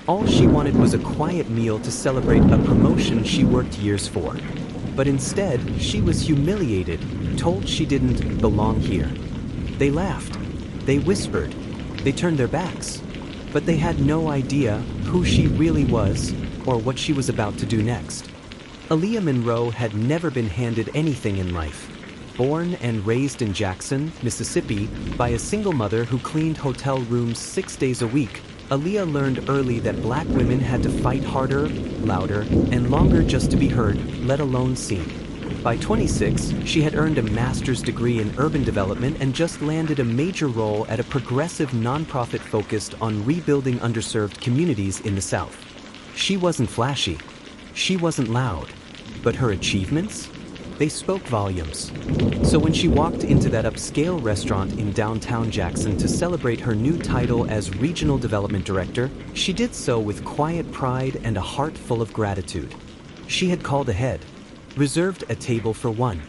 All she wanted was a quiet meal to celebrate a promotion she worked years for. But instead, she was humiliated, told she didn't belong here. They laughed. They whispered. They turned their backs. But they had no idea who she really was or what she was about to do next. Aaliyah Monroe had never been handed anything in life. Born and raised in Jackson, Mississippi, by a single mother who cleaned hotel rooms 6 days a week, Aaliyah learned early that black women had to fight harder, louder, and longer just to be heard, let alone seen. By 26, she had earned a master's degree in urban development and just landed a major role at a progressive nonprofit focused on rebuilding underserved communities in the South. She wasn't flashy. She wasn't loud. But her achievements? They spoke volumes. So when she walked into that upscale restaurant in downtown Jackson to celebrate her new title as Regional Development Director, she did so with quiet pride and a heart full of gratitude. She had called ahead, reserved a table for one,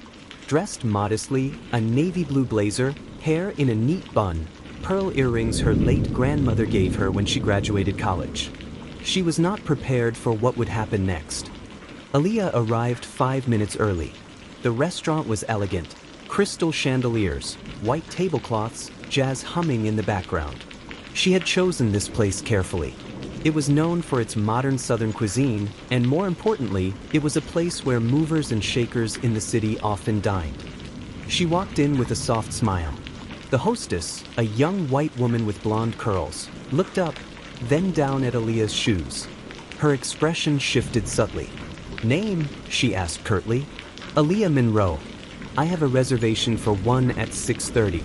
dressed modestly, a navy blue blazer, hair in a neat bun, pearl earrings her late grandmother gave her when she graduated college. She was not prepared for what would happen next. Aaliyah arrived 5 minutes early. The restaurant was elegant, crystal chandeliers, white tablecloths, jazz humming in the background. She had chosen this place carefully. It was known for its modern Southern cuisine, and more importantly, it was a place where movers and shakers in the city often dined. She walked in with a soft smile. The hostess, a young white woman with blonde curls, looked up, then down at Aaliyah's shoes. Her expression shifted subtly. "Name?" she asked curtly. "Aaliyah Monroe. I have a reservation for one at 6:30.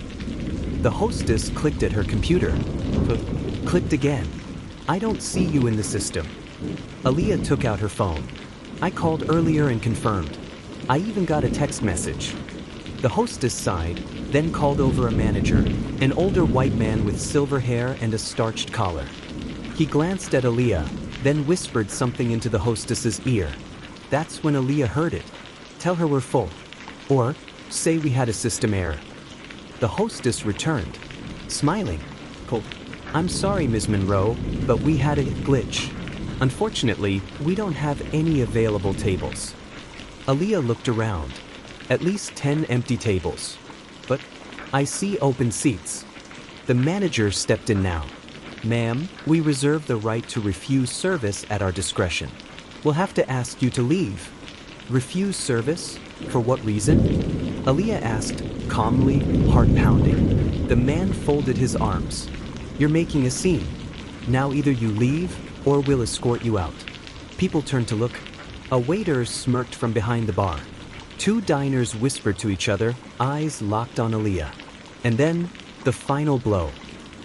The hostess clicked at her computer. Clicked again. "I don't see you in the system." Aaliyah took out her phone. "I called earlier and confirmed. I even got a text message." The hostess sighed, then called over a manager, an older white man with silver hair and a starched collar. He glanced at Aaliyah, then whispered something into the hostess's ear. That's when Aaliyah heard it. "Tell her we're full." Or, "Say we had a system error." The hostess returned, smiling. "I'm sorry, Ms. Monroe, but we had a glitch. Unfortunately, we don't have any available tables." Aaliyah looked around. At least 10 empty tables. "But I see open seats." The manager stepped in now. "Ma'am, we reserve the right to refuse service at our discretion. We'll have to ask you to leave." "Refuse service? For what reason?" Aaliyah asked, calmly, heart pounding. The man folded his arms. "You're making a scene. Now either you leave or we'll escort you out." People turned to look. A waiter smirked from behind the bar. 2 diners whispered to each other, eyes locked on Aaliyah. And then, the final blow.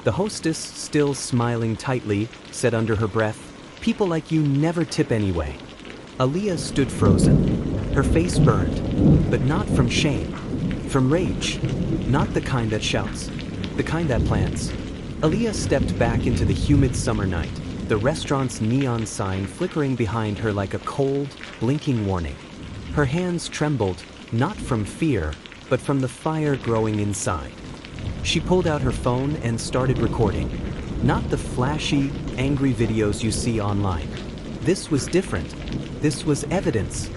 The hostess, still smiling tightly, said under her breath, "People like you never tip anyway." Aaliyah stood frozen. Her face burned, but not from shame, from rage. Not the kind that shouts, the kind that plans. Aaliyah stepped back into the humid summer night, the restaurant's neon sign flickering behind her like a cold, blinking warning. Her hands trembled, not from fear, but from the fire growing inside. She pulled out her phone and started recording. Not the flashy, angry videos you see online. This was different. This was evidence.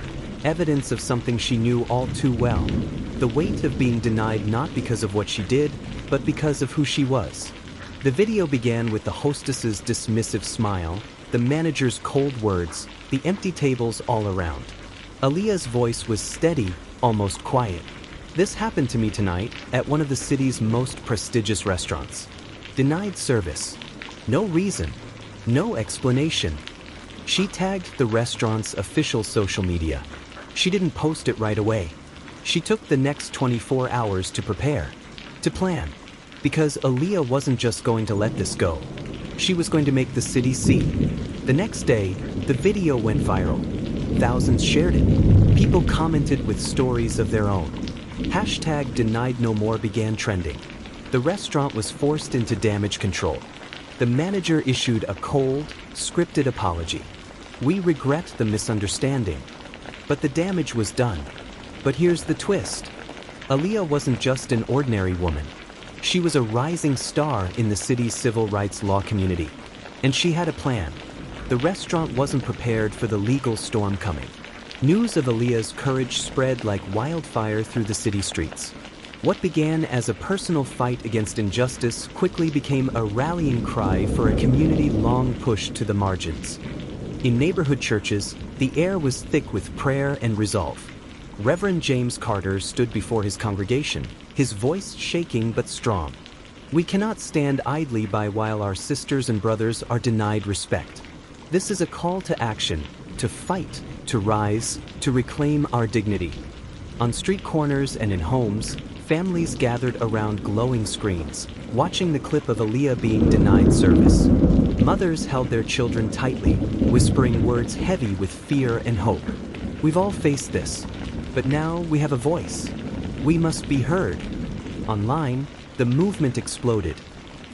Evidence of something she knew all too well. The weight of being denied not because of what she did, but because of who she was. The video began with the hostess's dismissive smile, the manager's cold words, the empty tables all around. Aaliyah's voice was steady, almost quiet. "This happened to me tonight at one of the city's most prestigious restaurants. Denied service. No reason. No explanation." She tagged the restaurant's official social media. She didn't post it right away. She took the next 24 hours to prepare, to plan, because Aaliyah wasn't just going to let this go. She was going to make the city see. The next day, the video went viral. Thousands shared it. People commented with stories of their own. Hashtag Denied No More began trending. The restaurant was forced into damage control. The manager issued a cold, scripted apology. "We regret the misunderstanding." But the damage was done. But here's the twist. Aaliyah wasn't just an ordinary woman. She was a rising star in the city's civil rights law community. And she had a plan. the restaurant wasn't prepared for the legal storm coming. News of Aaliyah's courage spread like wildfire through the city streets. What began as a personal fight against injustice quickly became a rallying cry for a community long pushed to the margins. In neighborhood churches, the air was thick with prayer and resolve. Reverend James Carter stood before his congregation, his voice shaking but strong. We cannot stand idly by while our sisters and brothers are denied respect. This is a call to action, to fight, to rise, to reclaim our dignity. On street corners and in homes, families gathered around glowing screens, watching the clip of Aaliyah being denied service. Mothers held their children tightly, whispering words heavy with fear and hope. We've all faced this, but now we have a voice. We must be heard. Online, the movement exploded.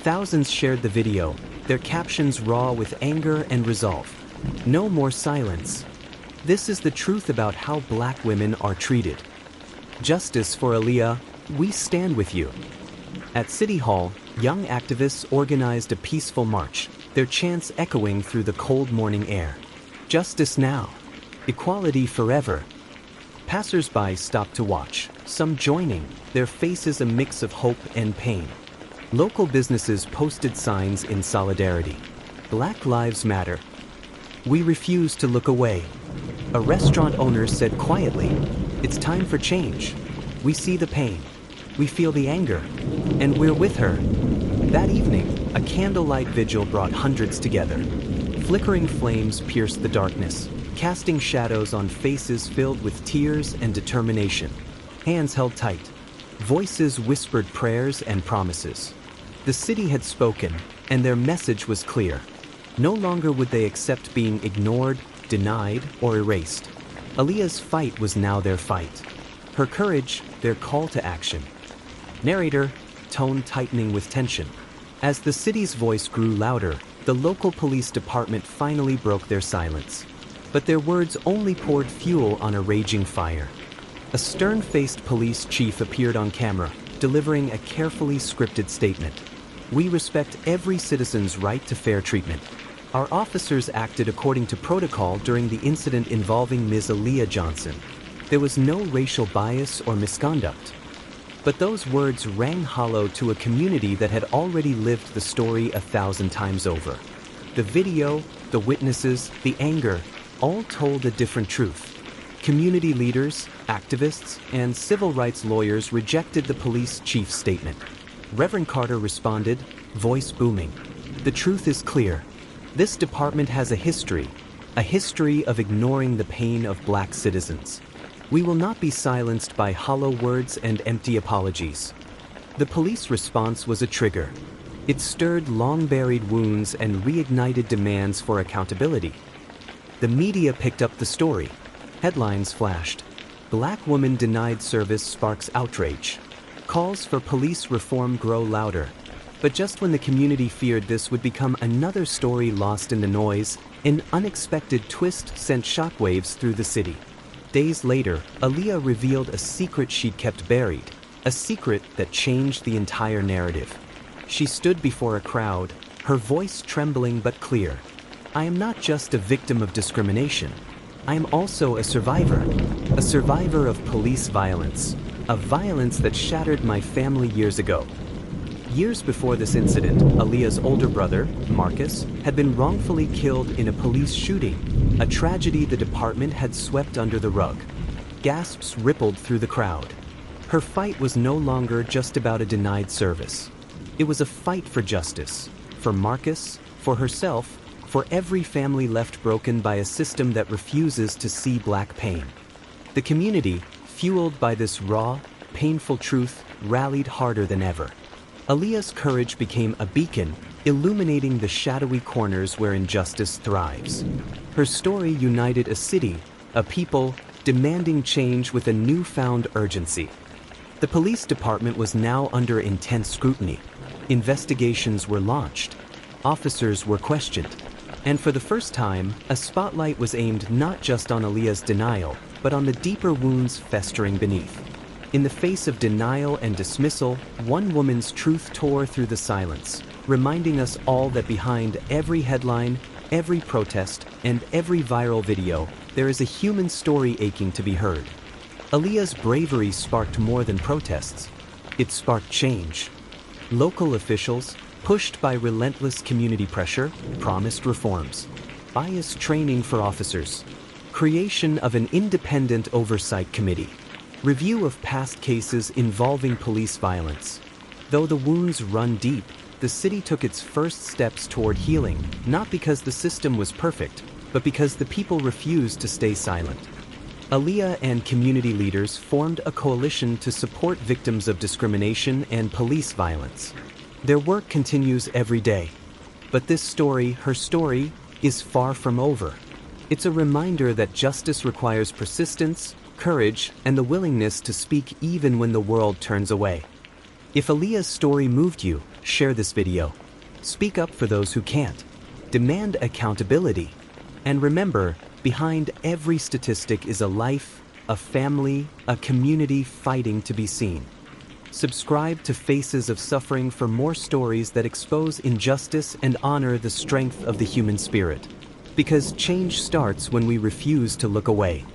Thousands shared the video, their captions raw with anger and resolve. No more silence. This is the truth about how Black women are treated. Justice for Aaliyah, we stand with you. At City Hall, young activists organized a peaceful march, their chants echoing through the cold morning air. Justice now. Equality forever. Passers-by stopped to watch, some joining, their faces a mix of hope and pain. Local businesses posted signs in solidarity. Black Lives Matter. We refuse to look away. A restaurant owner said quietly, "It's time for change. We see the pain. We feel the anger. And we're with her." That evening, a candlelight vigil brought hundreds together. Flickering flames pierced the darkness, casting shadows on faces filled with tears and determination. Hands held tight. Voices whispered prayers and promises. The city had spoken, and their message was clear. No longer would they accept being ignored, denied, or erased. Aaliyah's fight was now their fight. Her courage, their call to action. Narrator, tone tightening with tension. As the city's voice grew louder, the local police department finally broke their silence. But their words only poured fuel on a raging fire. A stern-faced police chief appeared on camera, delivering a carefully scripted statement. "We respect every citizen's right to fair treatment. Our officers acted according to protocol during the incident involving Ms. Aaliyah Johnson. There was no racial bias or misconduct." But those words rang hollow to a community that had already lived the story 1,000 times over. The video, the witnesses, the anger, all told a different truth. Community leaders, activists, and civil rights lawyers rejected the police chief's statement. Reverend Carter responded, voice booming. "The truth is clear. This department has a history of ignoring the pain of Black citizens. We will not be silenced by hollow words and empty apologies." The police response was a trigger. It stirred long-buried wounds and reignited demands for accountability. The media picked up the story. Headlines flashed. "Black woman denied service sparks outrage." Calls for police reform grow louder. But just when the community feared this would become another story lost in the noise, an unexpected twist sent shockwaves through the city. Days later, Aaliyah revealed a secret she'd kept buried, a secret that changed the entire narrative. She stood before a crowd, her voice trembling but clear. "I am not just a victim of discrimination. I am also a survivor of police violence, a violence that shattered my family years ago." Years before this incident, Aaliyah's older brother, Marcus, had been wrongfully killed in a police shooting, a tragedy the department had swept under the rug. Gasps rippled through the crowd. Her fight was no longer just about a denied service. It was a fight for justice, for Marcus, for herself, for every family left broken by a system that refuses to see Black pain. The community, fueled by this raw, painful truth, rallied harder than ever. Aaliyah's courage became a beacon, illuminating the shadowy corners where injustice thrives. Her story united a city, a people, demanding change with a newfound urgency. The police department was now under intense scrutiny. Investigations were launched. Officers were questioned. And for the first time, a spotlight was aimed not just on Aaliyah's denial, but on the deeper wounds festering beneath. In the face of denial and dismissal, one woman's truth tore through the silence, reminding us all that behind every headline, every protest, and every viral video, there is a human story aching to be heard. Aaliyah's bravery sparked more than protests. It sparked change. Local officials, pushed by relentless community pressure, promised reforms. Bias training for officers. Creation of an independent oversight committee. Review of past cases involving police violence. Though the wounds run deep, the city took its first steps toward healing, not because the system was perfect, but because the people refused to stay silent. Aaliyah and community leaders formed a coalition to support victims of discrimination and police violence. Their work continues every day. But this story, her story, is far from over. It's a reminder that justice requires persistence, courage, and the willingness to speak even when the world turns away. If Aaliyah's story moved you, share this video. Speak up for those who can't. Demand accountability. And remember, behind every statistic is a life, a family, a community fighting to be seen. Subscribe to Faces of Suffering for more stories that expose injustice and honor the strength of the human spirit. Because change starts when we refuse to look away.